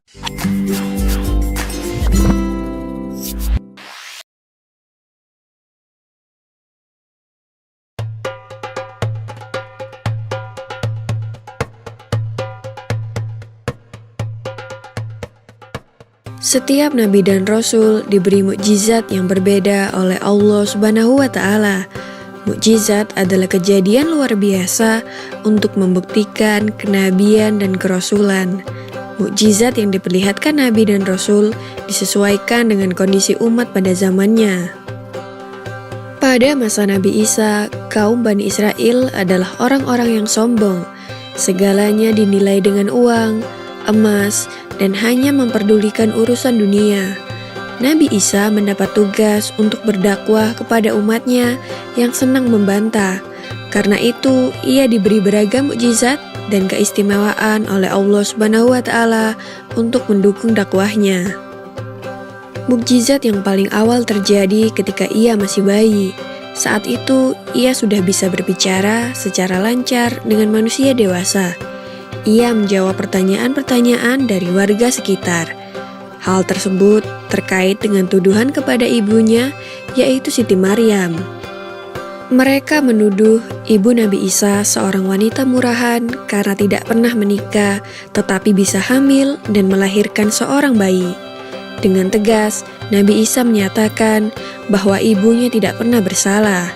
Setiap nabi dan rasul diberi mukjizat yang berbeda oleh Allah Subhanahu wa Ta'ala. Mukjizat adalah kejadian luar biasa untuk membuktikan kenabian dan kerasulan. Mukjizat yang diperlihatkan nabi dan rasul disesuaikan dengan kondisi umat pada zamannya. Pada masa Nabi Isa, kaum Bani Israel adalah orang-orang yang sombong. Segalanya dinilai dengan uang, emas, dan hanya memperdulikan urusan dunia. Nabi Isa mendapat tugas untuk berdakwah kepada umatnya yang senang membantah. Karena itu, ia diberi beragam mukjizat dan keistimewaan oleh Allah Subhanahu wa Ta'ala untuk mendukung dakwahnya. Mukjizat yang paling awal terjadi ketika ia masih bayi. Saat itu, ia sudah bisa berbicara secara lancar dengan manusia dewasa. Ia menjawab pertanyaan-pertanyaan dari warga sekitar. Hal tersebut terkait dengan tuduhan kepada ibunya, yaitu Siti Maryam. Mereka menuduh ibu Nabi Isa seorang wanita murahan karena tidak pernah menikah, tetapi bisa hamil dan melahirkan seorang bayi. Dengan tegas, Nabi Isa menyatakan bahwa ibunya tidak pernah bersalah.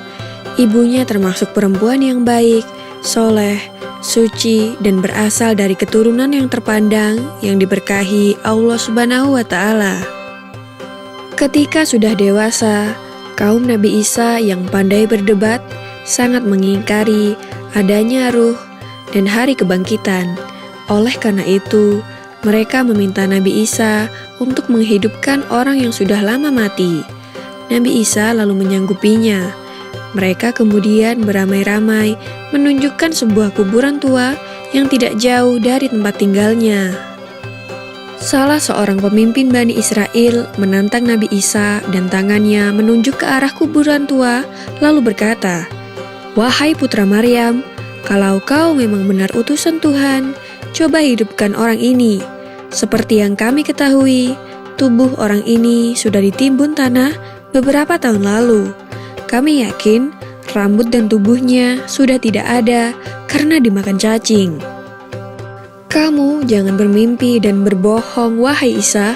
Ibunya termasuk perempuan yang baik, soleh, suci, dan berasal dari keturunan yang terpandang yang diberkahi Allah Subhanahu wa Ta'ala. Ketika sudah dewasa, kaum Nabi Isa yang pandai berdebat sangat mengingkari adanya ruh dan hari kebangkitan. Oleh karena itu, mereka meminta Nabi Isa untuk menghidupkan orang yang sudah lama mati. Nabi Isa lalu menyanggupinya. Mereka kemudian beramai-ramai menunjukkan sebuah kuburan tua yang tidak jauh dari tempat tinggalnya. Salah seorang pemimpin Bani Israel menantang Nabi Isa dan tangannya menunjuk ke arah kuburan tua lalu berkata, "Wahai putra Maryam, kalau kau memang benar utusan Tuhan, coba hidupkan orang ini. Seperti yang kami ketahui, tubuh orang ini sudah ditimbun tanah beberapa tahun lalu. Kami yakin rambut dan tubuhnya sudah tidak ada karena dimakan cacing. Kamu jangan bermimpi dan berbohong, wahai Isa.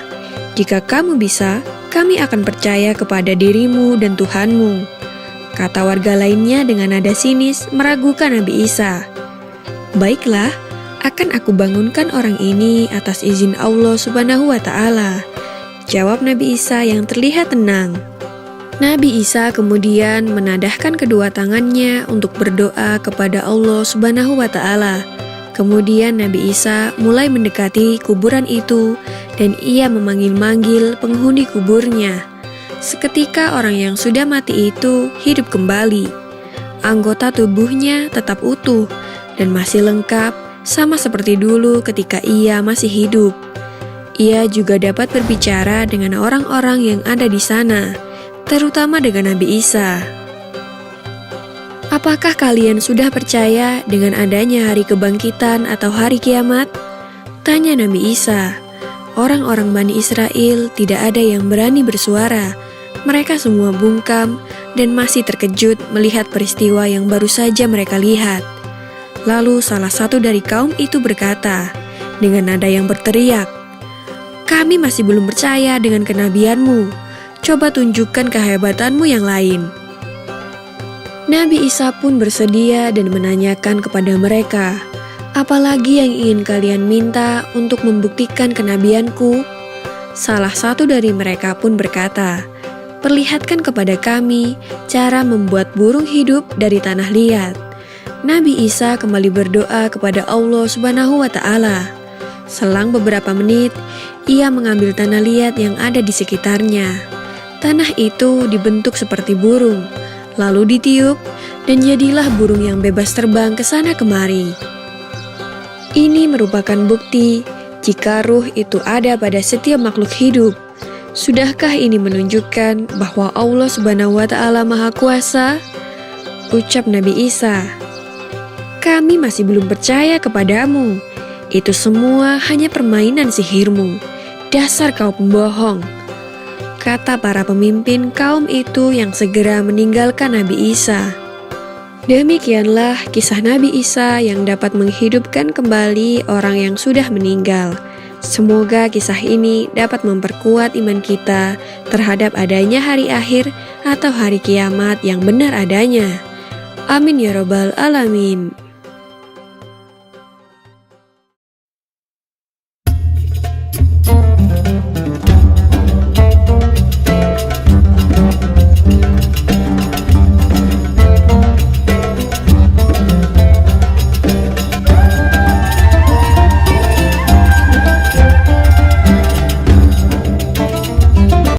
Jika kamu bisa, kami akan percaya kepada dirimu dan Tuhanmu," kata warga lainnya dengan nada sinis meragukan Nabi Isa. "Baiklah, akan aku bangunkan orang ini atas izin Allah Subhanahu wa Ta'ala," jawab Nabi Isa yang terlihat tenang. Nabi Isa kemudian menadahkan kedua tangannya untuk berdoa kepada Allah Subhanahu wa Ta'ala. Kemudian Nabi Isa mulai mendekati kuburan itu dan ia memanggil-manggil penghuni kuburnya. Seketika orang yang sudah mati itu hidup kembali. Anggota tubuhnya tetap utuh dan masih lengkap sama seperti dulu ketika ia masih hidup. Ia juga dapat berbicara dengan orang-orang yang ada di sana, terutama dengan Nabi Isa. Apakah kalian sudah percaya dengan adanya hari kebangkitan atau hari kiamat? Tanya Nabi Isa. Orang-orang Bani Israel tidak ada yang berani bersuara. Mereka semua bungkam dan masih terkejut melihat peristiwa yang baru saja mereka lihat. Lalu salah satu dari kaum itu berkata dengan nada yang berteriak, "Kami masih belum percaya dengan kenabianmu. Coba tunjukkan kehebatanmu yang lain." Nabi Isa pun bersedia dan menanyakan kepada mereka, "Apalagi yang ingin kalian minta untuk membuktikan kenabianku?" Salah satu dari mereka pun berkata, "Perlihatkan kepada kami cara membuat burung hidup dari tanah liat." Nabi Isa kembali berdoa kepada Allah Subhanahu wa Ta'ala. Selang beberapa menit, ia mengambil tanah liat yang ada di sekitarnya. Tanah itu dibentuk seperti burung, lalu ditiup, dan jadilah burung yang bebas terbang ke sana kemari. Ini merupakan bukti jika ruh itu ada pada setiap makhluk hidup. Sudahkah ini menunjukkan bahwa Allah Subhanahu wa Ta'ala Maha Kuasa? Ucap Nabi Isa, "Kami masih belum percaya kepadamu. Itu semua hanya permainan sihirmu. Dasar kau pembohong, kata para pemimpin kaum itu yang segera meninggalkan Nabi Isa. Demikianlah kisah Nabi Isa yang dapat menghidupkan kembali orang yang sudah meninggal. Semoga kisah ini dapat memperkuat iman kita terhadap adanya hari akhir atau hari kiamat yang benar adanya. Amin ya robbal alamin.